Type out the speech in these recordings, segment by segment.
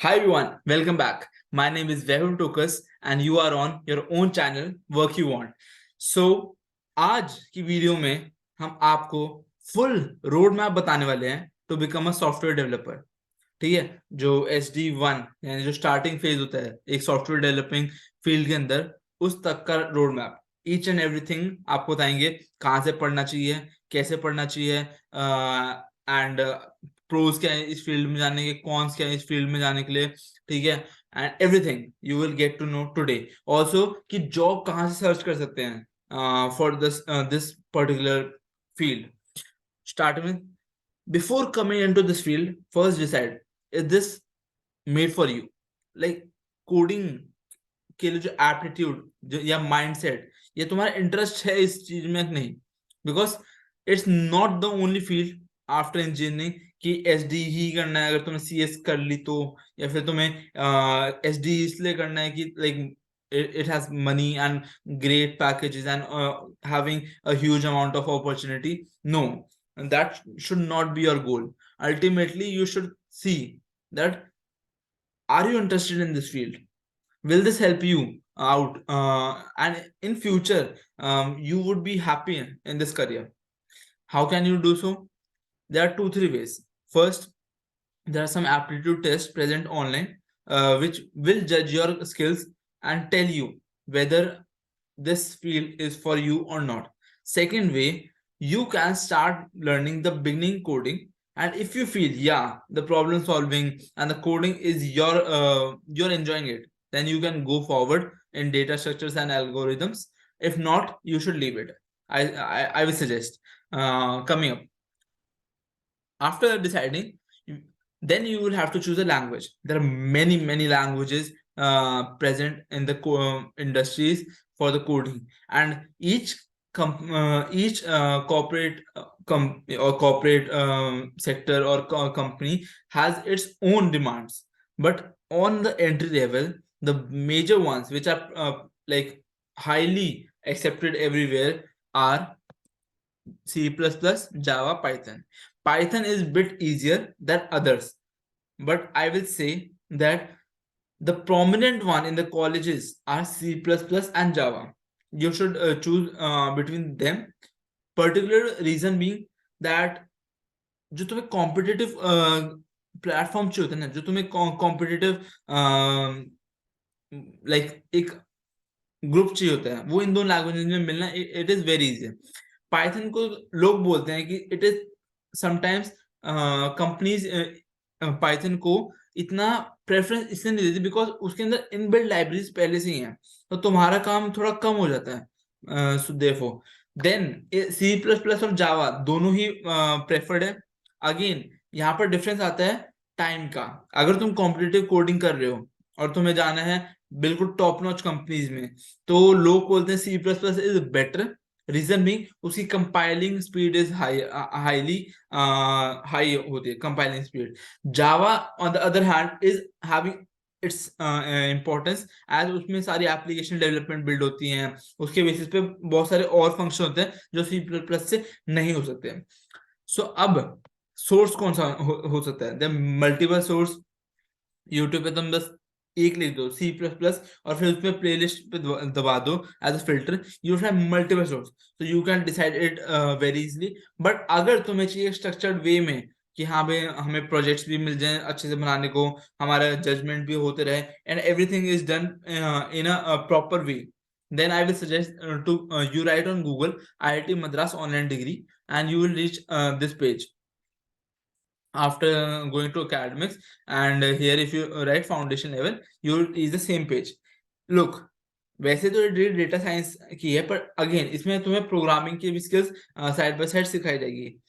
Hi everyone, welcome back. My name is Vehul Tokas and you are on your own channel Work You Want. So आज की video में हम आपको full road map बताने वाले हैं to become a software developer. ठीक है, जो SD1 यानी जो स्टार्टिंग फेज होता है एक सॉफ्टवेयर डेवलपिंग फील्ड के अंदर, उस तक का road map each and everything आपको बताएंगे. कहाँ से पढ़ना चाहिए, कैसे पढ़ना चाहिए, एंड प्रोज क्या है इस फील्ड में जाने के, कॉन्स क्या है इस फील्ड में जाने के लिए. ठीक है, and everything you will get to know today. Also कि जॉब कहाँ से सर्च कर सकते हैं for this particular field. Start में, before coming into this field, first decide is this made for you. Like coding के लिए जो एप्टीट्यूड जो या माइंडसेट, ये तुम्हारा इंटरेस्ट है इस चीज में कि नहीं. Because it's not the only field after engineering कि एस डी ही करना है. अगर तुमने सी एस कर ली तो, या फिर तुम्हें एस डी इसलिए करना है कि like it has money and great packages and having a huge amount of opportunity. No, that should not be your goal. Ultimately you should see that are you interested in this field, will this help you out, and in future you would be happy in this career. How can you do so? There are 2-3 ways. First, there are some aptitude tests present online, which will judge your skills and tell you whether this field is for you or not. Second way, you can start learning the beginning coding, and if you feel yeah the problem solving and the coding is you're enjoying it, then you can go forward in data structures and algorithms. If not, you should leave it. I will suggest coming up after deciding, then you will have to choose a language. There are many languages present in the industries for the coding, and each corporate or corporate sector or company has its own demands. But on the entry level, the major ones which are like highly accepted everywhere are C++, Java, Python. Python is bit easier than others, but I will say that the prominent one in the colleges are C++ and Java. You should choose between them. Particular reason being that जो तुम्हें competitive platform चाहिए होता है ना, जो तुम्हें competitive like एक group चाहिए होता है, वो इन दोनों लैंग्वेजेस में मिलना it is very easy. Python को लोग बोलते हैं कि it is sometimes companies Python को इतना प्रेफरेंस इसलिए नहीं देती बिकॉज उसके अंदर इनबिल्ट लाइब्रेरीज पहले से ही हैं, तो तुम्हारा काम थोड़ा कम हो जाता है. सो देयरफॉर देन C++ और जावा दोनों ही प्रेफर्ड है. अगेन यहाँ पर डिफरेंस आता है टाइम का. अगर तुम कॉम्पिटिटिव कोडिंग कर रहे हो और तुम्हें जाना है बिल्कुल टॉप नॉच कंपनीज में, तो लोग बोलते हैं C++ इज बेटर. रीजन भी उसकी compiling speed is highly high होती है compiling speed. Java on the other hand is having its importance as उसमें सारी एप्लीकेशन डेवलपमेंट बिल्ड होती हैं. उसके बेसिस पे बहुत सारे और फंक्शन होते हैं जो C++ से नहीं हो सकते हैं. सो अब सोर्स कौन सा हो सकता है? The multiple source. यूट्यूब पे तुम बस एक लिख दो C++ और फिर उसमें प्लेलिस्ट पे दबा दो as a filter. You have multiple source, so you can decide it very easily. But अगर तुम्हें चाहिए स्ट्रक्चर्ड वे में कि हाँ भाई हमें प्रोजेक्ट्स भी मिल जाए अच्छे से बनाने को, हमारा जजमेंट भी होते रहे and everything is done in a proper way, then I will suggest to you write on Google IIT Madras online degree and you will reach this page after going to academics. And here if you write foundation level you will reach the same page. Look, वैसे तो data science की है, पर again इसमें तुम्हें programming की भी skills side by side सिखाई जाएगी.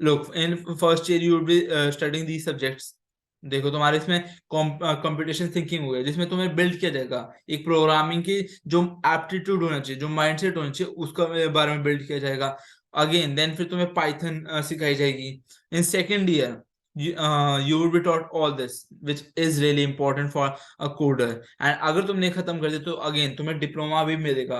Look, in first year you will be studying these subjects. देखो तुम्हारे इसमें कंपटीशन थिंकिंग हो गया, जिसमें तुम्हें बिल्ड किया जाएगा एक प्रोग्रामिंग की जो एप्टीट्यूड होना चाहिए, जो माइंडसेट होना चाहिए, उसका बारे में बिल्ड किया जाएगा. अगेन देन फिर तुम्हें पाइथन सिखाई जाएगी. In second year you will be taught all this which is really important for a coder. and अगर तुमने खत्म कर दिया तो अगेन तुम्हें डिप्लोमा भी मिलेगा.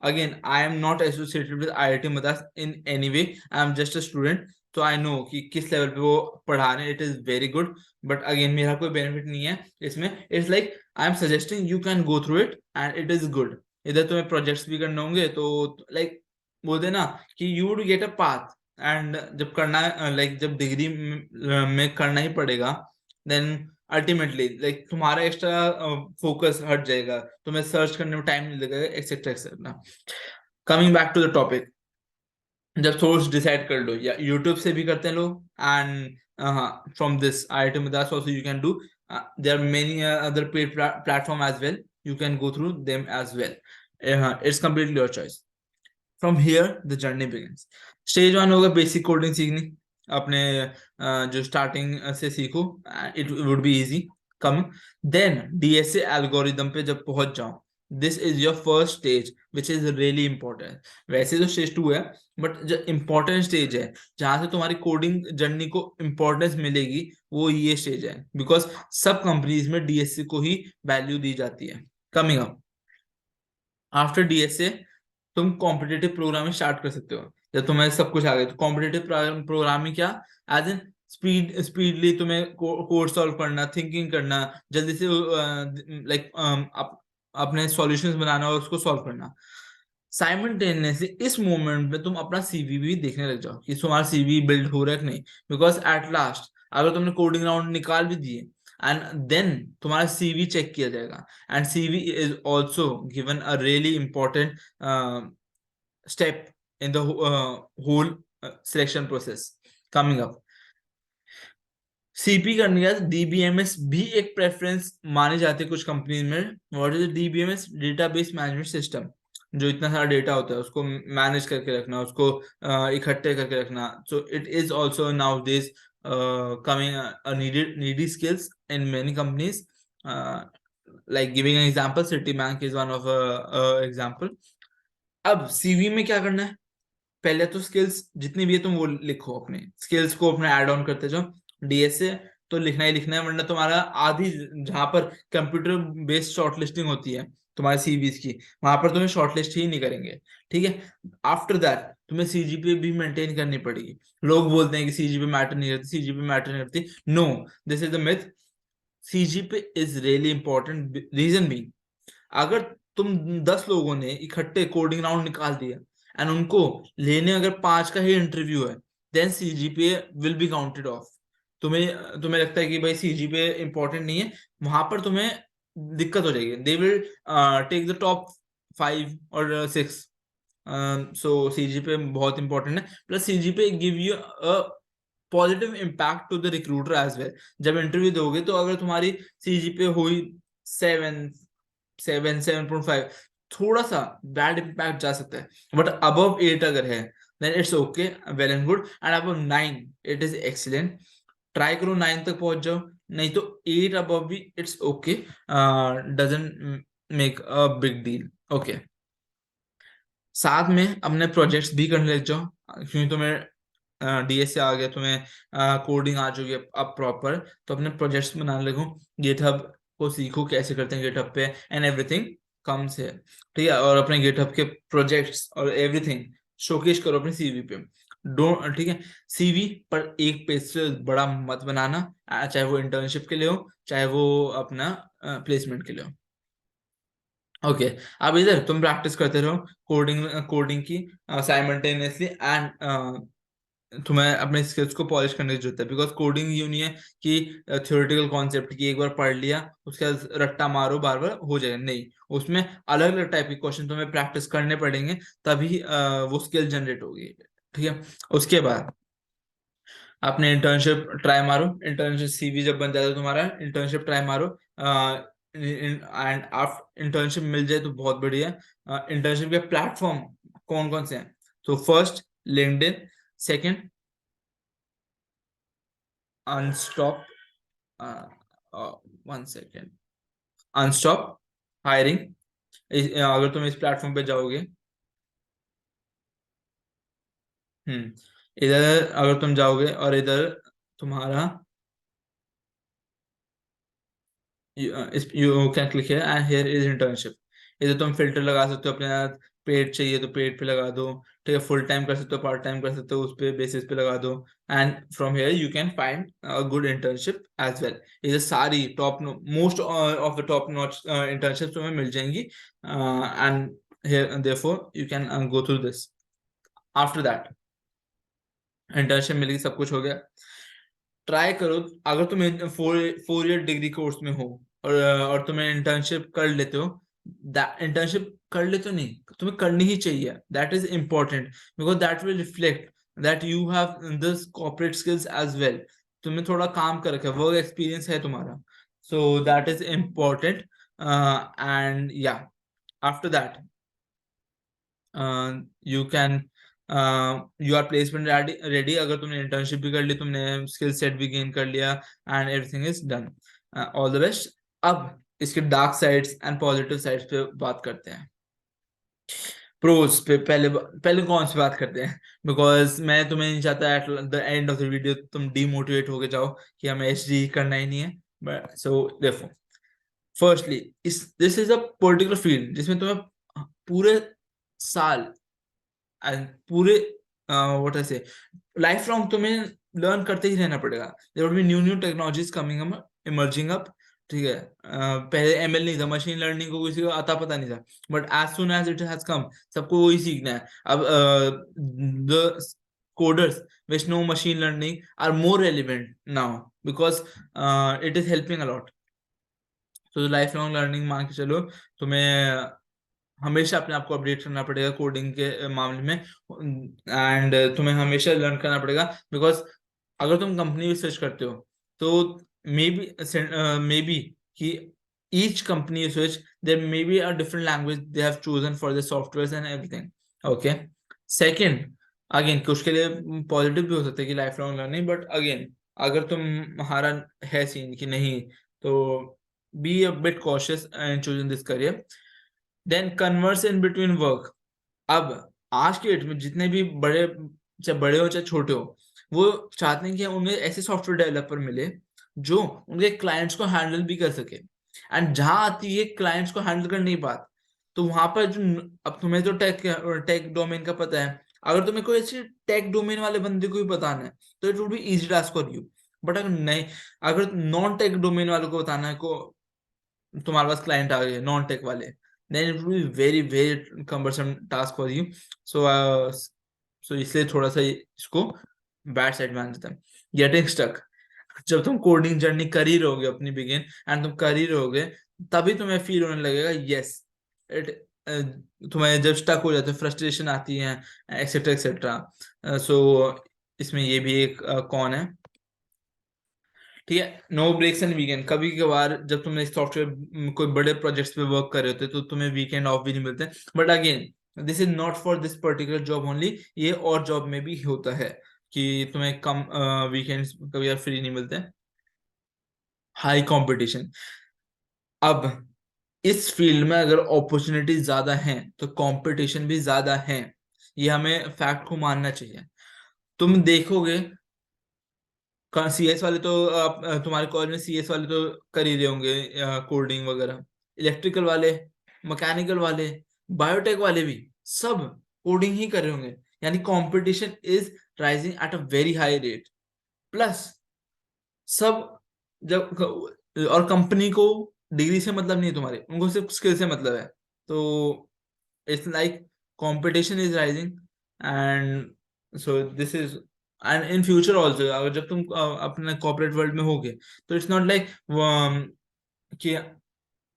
Again, I am not associated with IIT Madras in any way. I am just a student. तो आई नो कि किस लेवल पे वो पढ़ा रहे हैं, it is very good. But again मेरा कोई बेनिफिट नहीं है इसमें। It's like I am suggesting you can go through it and it is good. इधर तुम्हें प्रोजेक्ट्स भी करने होंगे, तो लाइक बोलते ना कि you would get a path. And जब करना लाइक जब डिग्री में करना ही पड़ेगा, देन अल्टीमेटली लाइक तुम्हारा एक्स्ट्रा फोकस हट जाएगा, तुम्हें सर्च करने में टाइम नहीं लगेगा, etcetera etcetera. Coming back to the topic, जब सोर्स डिसाइड कर लो, या यूट्यूब से भी करते हैं लोग, and from this IIT Madras also you can do. There are many other paid platform as well, you can go through them as well. It's completely your choice. From here the journey begins. Stage 1 होगा basic coding सीखनी, अपने जो starting से सीखो, it would be easy coming. Then DSA algorithm पे जब पहुंच जाओ, this is your first stage which is really important. वैसे तो स्टेज 2 है, बट जो इंपॉर्टेंट स्टेज है जहां से तुम्हारी कोडिंग जर्नी को इंपॉर्टेंस मिलेगी, वो ये स्टेज है, बिकॉज सब कंपनीज में DSA को ही वैल्यू दी जाती है। कमिंग अप आफ्टर DSA, तुम कॉम्पिटेटिव प्रोग्रामिंग स्टार्ट कर सकते हो। जब तुम्हें सब कुछ आ गया तो कॉम्पिटेटिव प्रोग्रामिंग क्या, एज इन स्पीडली तुम्हें कोड सॉल्व करना, थिंकिंग करना, जल्दी से लाइक अपने सॉल्यूशंस बनाना और उसको सॉल्व करना। साइमल्टेनियसली इस मोमेंट में तुम अपना CV भी देखने लग जाओ कि तुम्हारा CV बिल्ड हो रहा है कि नहीं। बिकॉज एट लास्ट अगर तुमने कोडिंग राउंड निकाल भी दिए, एंड देन तुम्हारा CV चेक किया जाएगा, and CV is also given a really important step in the whole selection process. Coming up, CP करने के बाद DBMS भी एक प्रेफरेंस माने जाते हैं कुछ कंपनीज में। What is DBMS? Database management system. जो इतना सारा डेटा होता है उसको मैनेज करके रखना, उसको इकट्ठे करके रखना। So it is also now this coming needy skills in many companies. Like giving an example, city bank is one of example. अब CV में क्या करना है? पहले तो स्किल्स जितनी भी है तुम वो लिखो, अपने स्किल्स को अपने ऐड ऑन करते जाओ। DSA तो लिखना ही लिखना है, वरना तुम्हारा आधी जहां पर कंप्यूटर बेस्ड शॉर्टलिस्टिंग होती है तुम्हारे CVs की, वहां पर तुम्हें शॉर्टलिस्ट ही नहीं करेंगे। ठीक है। आफ्टर दैट तुम्हें CGPA भी मेंटेन करनी पड़ेगी। लोग बोलते हैं कि CGPA मैटर नहीं करती, CGPA मैटर नहीं करती। No, this is the myth. CGPA is really important. Reason भी, अगर तुम 10 लोगों ने इकट्ठे कोडिंग राउंड निकाल दिया, एंड उनको लेने अगर 5 का ही इंटरव्यू है, then CGPA will be counted off. तुम्हें तुम्हें लगता है कि भाई CGPA इंपॉर्टेंट नहीं है, वहां पर तुम्हें दिक्कत हो जाएगी। They will take the top 5 और 6। सो CGPA बहुत इंपॉर्टेंट है। Plus CGPA give you a positive impact to the recruiter as well. जब इंटरव्यू दोगे तो अगर तुम्हारी CGPA हुई 7.5, थोड़ा सा बैड इम्पैक्ट जा सकता है। बट अबव 8 अगर है, then it's okay, well and good. And above 9 it is excellent. Try करो 9 तक पहुंच जाओ, नहीं तो 8 अबव भी it's okay, doesn't make a big deal. Okay, साथ में अपने प्रोजेक्ट्स भी करने लग जाओ, क्योंकि तुम्हें DSA आ गया, तुम्हें कोडिंग आ चुकी है अब प्रॉपर, तो अपने प्रोजेक्ट्स बनाने लगो। गिटहब को सीखो कैसे करते हैं गिटहब पे, एंड एवरीथिंग कम्स है। ठीक है। और अपने गिटहब के प्रोजेक्ट्स और एवरीथिंग शोकेस करो अपने CV पे। डोंट, ठीक है, CV पर एक पेज से बड़ा मत बनाना, चाहे वो इंटर्नशिप के लिए हो, चाहे वो अपना प्लेसमेंट के लिए हो। ओके, अब इधर तुम प्रैक्टिस करते रहो कोडिंग कोडिंग की साइमल्टेनियसली, एंड तुम्हें अपने स्किल्स को पॉलिश करने की जरूरत है। बिकॉज कोडिंग यूं नहीं है कि थ्योरेटिकल कॉन्सेप्ट की एक बार पढ़ लिया उसके बाद रट्टा मारो बार बार हो जाएगा, नहीं। उसमें अलग अलग टाइप के क्वेश्चन तुम्हें प्रैक्टिस करने पड़ेंगे, तभी वो स्किल जनरेट होगी। ठीक है। उसके बाद आपने इंटर्नशिप ट्राई मारो। इंटर्नशिप CV जब बन जाता है तुम्हारा, इंटर्नशिप ट्राई मारो। एंड आप इंटर्नशिप मिल जाए तो बहुत बढ़िया। इंटर्नशिप के प्लेटफॉर्म कौन कौन से हैं? तो first LinkedIn, second Unstop, one second, Unstop hiring. अगर तुम इस प्लेटफॉर्म पे जाओगे, इधर अगर तुम जाओगे और इधर तुम्हारा you can click here and here is internship. इधर तुम फिल्टर लगा सकते हो अपने पेड चाहिए तो पेड पे लगा दो, ठीक है, फुल टाइम कर सकते हो, पार्ट टाइम कर सकते हो, उस पे बेसिस पे लगा दो, and from here you can find a good internship as well. ये सारी top most of the top notch internship तुम्हें मिल जाएंगी, and here therefore you can go through this. After that internship मिल गई, सब कुछ हो गया, ट्राई करो। अगर तुम 4 ईयर डिग्री कोर्स में हो और तुम्हें इंटर्नशिप कर लेते हो, इंटर्नशिप कर लेते हो नहीं, तुम्हें करनी ही चाहिए, that is important, because that will reflect that you have this corporate skills as well. तुम्हें थोड़ा काम कर रखा है, वर्क एक्सपीरियंस है तुम्हारा, so that is important. And या after that you can you are placement ready. अगर तुमने इंटर्नशिप भी कर ली, तुमने स्किल सेट भी गेन कर लिया, and everything is done, all the best. अब इसके dark sides and positive sides पे बात करते हैं। प्रोज पे पहले पहले कौन सी बात करते हैं, बिकॉज मैं तुम्हें नहीं चाहता at the end of the video तुम डीमोटिवेट होके जाओ कि हमें एचडी करना ही नहीं है। बट सो देखो, फर्स्टली इस this is a particular field जिसमें तुम्हें पूरे साल एंड पूरे व्हाट आई से लाइफ लॉन्ग तुम्हें लर्न करते ही रहना पड़ेगा। There will be new new technologies coming up, emerging up, ठीक है। पहले एमएल नहीं था, मशीन लर्निंग को किसी को आता पता नहीं था, but as soon as it has come सबको वही सीखना है। अब the coders which know machine learning are more relevant now, because it is helping a lot. तो लाइफ लॉन्ग लर्निंग मान के चलो, तुम्हें हमेशा अपने आप को अपडेट करना पड़ेगा कोडिंग के मामले में, एंड तुम्हें हमेशा लर्न करना पड़ेगा, बिकॉज अगर तुम कंपनी भी स्विच करते हो तो मे बी कि each company switch there may be a different language they have chosen for the software and everything, okay. Second, again कुछ के लिए पॉजिटिव भी हो सकता है कि life long learning, but again अगर तुम्हारा है सीन कि नहीं, तो be a bit cautious and choosing this career. Then converse in between work. अब आज के डेट में जितने भी बड़े, चाहे बड़े हो चाहे छोटे हो, वो चाहते हैं कि उन्हें ऐसे सॉफ्टवेयर डेवलपर मिले जो उनके क्लाइंट्स को हैंडल भी कर सके। एंड जहां आती है क्लाइंट्स को हैंडल करने की बात, तो वहां पर जो, अब तुम्हें तो टेक डोमेन का पता है, अगर तुम्हें कोई ऐसे टेक डोमेन वाले बंदे को भी बताना है तो it would be easy task for you. But अगर नहीं, अगर नॉन टेक डोमेन वालों को बताना है को, तुम्हारे पास क्लाइंट आ गए नॉन टेक वाले, then it will be very very cumbersome task for you. So so इसलिए थोड़ा सा इसको बैड साइड मान देता है, गेटिंग स्टक। जब तुम कोडिंग जर्नी कर ही रहोगे अपनी बिगिन, एंड तुम कर ही रहोगे, तभी तुम्हें फील होने लगेगा यस इट, तुम्हें जब स्टक हो जाते फ्रस्ट्रेशन आती है, एक्सेट्रा एक्सेट्रा। सो इसमें ये भी एक कौन है, ठीक है। नो ब्रेक्स एंड वीकेंड, कभी कभार जब तुम सॉफ्टवेयर कोई बड़े प्रोजेक्ट्स पे वर्क कर रहे होते तो तुम्हें वीकेंड ऑफ भी नहीं मिलते, but again this is not for this particular job only, ये और जॉब में भी होता है कि तुम्हें कम वीकेंड्स कभी यार फ्री नहीं मिलते। High competition. अब इस फील्ड में अगर अपॉर्चुनिटी ज्यादा है तो कंपटीशन भी ज्यादा है, ये हमें फैक्ट को मानना चाहिए। तुम देखोगे सीएस वाले तो तुम्हारे कॉलेज में सीएस वाले तो कर ही रहे होंगे कोडिंग वगैरह, इलेक्ट्रिकल वाले, मैकेनिकल वाले, बायोटेक वाले भी सब कोडिंग ही कर रहे होंगे, यानी competition is rising at a very high rate. Plus सब जब, और कंपनी को डिग्री से मतलब नहीं है तुम्हारे, उनको सिर्फ स्किल से मतलब है। तो it's like competition is rising, and so this is, and in future also अगर जब तुम अपने कॉर्पोरेट वर्ल्ड में होगे, तो इट्स नॉट लाइक कि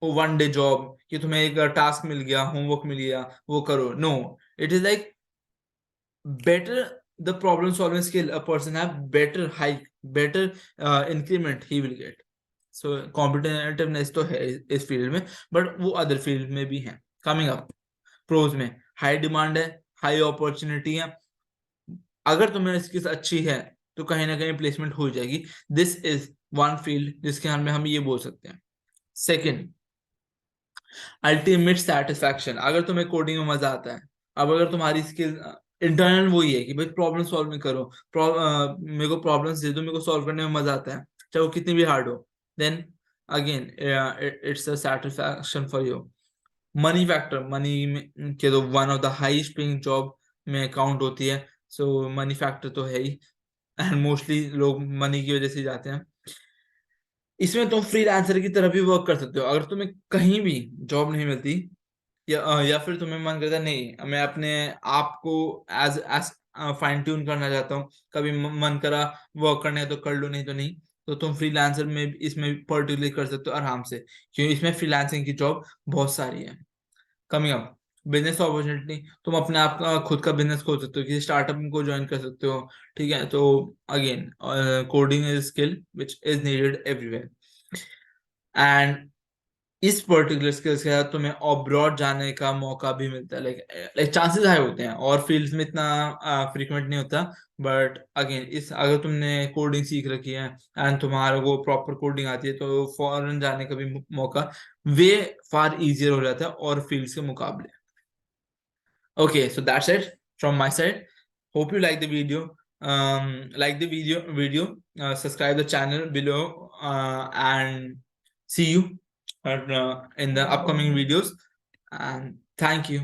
वन डे जॉब कि तुम्हें एक टास्क मिल गया, होमवर्क मिल गया, वो करो। No, it is like better the problem solving skill a person have, better hike, better increment he will get. So competitiveness तो है इस फील्ड में, बट वो अदर फील्ड में भी है। कमिंग अप प्रोज में हाई डिमांड है, हाई अपॉर्चुनिटी है, अगर तुम्हें स्किल्स अच्छी है तो कहीं ना कहीं प्लेसमेंट हो जाएगी। दिस इज वन फील्ड जिसके हाल में हम ये बोल सकते हैं। Second, ultimate satisfaction. अगर तुम्हें कोडिंग में मजा आता है, अब अगर तुम्हारी स्किल इंटरनल वही है कि भाई प्रॉब्लम सॉल्व में करो, मेरे को प्रॉब्लम्स दे दो, मेरे को सॉल्व करने में मजा आता है, चाहे वो कितनी भी हार्ड हो, then again it's a satisfaction for you. Money factor, money में के तो one of the highest paying job में काउंट होती है, सो मनी फैक्टर तो है ही, एंड मोस्टली लोग मनी की वजह से जाते हैं। इसमें तुम फ्रीलांसर की तरह भी वर्क कर सकते हो अगर तुम्हें कहीं भी जॉब नहीं मिलती, या फिर तुम्हें मन करता है नहीं मैं अपने आप को एज एज फाइन ट्यून करना चाहता हूँ, कभी मन करा वर्क करने है तो कर लो, नहीं तो नहीं, तो तुम फ्रीलांसर में इसमें पर्टिकुलरली कर सकते हो आराम से, क्योंकि इसमें फ्रीलांसिंग की जॉब बहुत सारी है। कमिंग अप, बिजनेस अपॉर्चुनिटी, तुम अपने आप का खुद का बिजनेस खोल सकते हो, किसी स्टार्टअप को ज्वाइन कर सकते हो। ठीक है, तो again coding is skill which is needed everywhere, and इस पर्टिकुलर स्किल्स के साथ तुम्हें अब्रॉड जाने का मौका भी मिलता है, लाइक लाइक चांसेस हाई होते हैं, और फील्ड्स में इतना फ्रीक्वेंट नहीं होता। बट अगेन इस अगर तुमने कोडिंग सीख रखी है एंड तुम्हारा को प्रॉपर कोडिंग आती है, तो फॉरेन जाने का भी मौका वे फार इजियर हो जाता है और फील्ड्स के मुकाबले। Okay, so that's it from my side. Hope you like the video. Like the video. Subscribe the channel below, and see you in the upcoming videos. And thank you.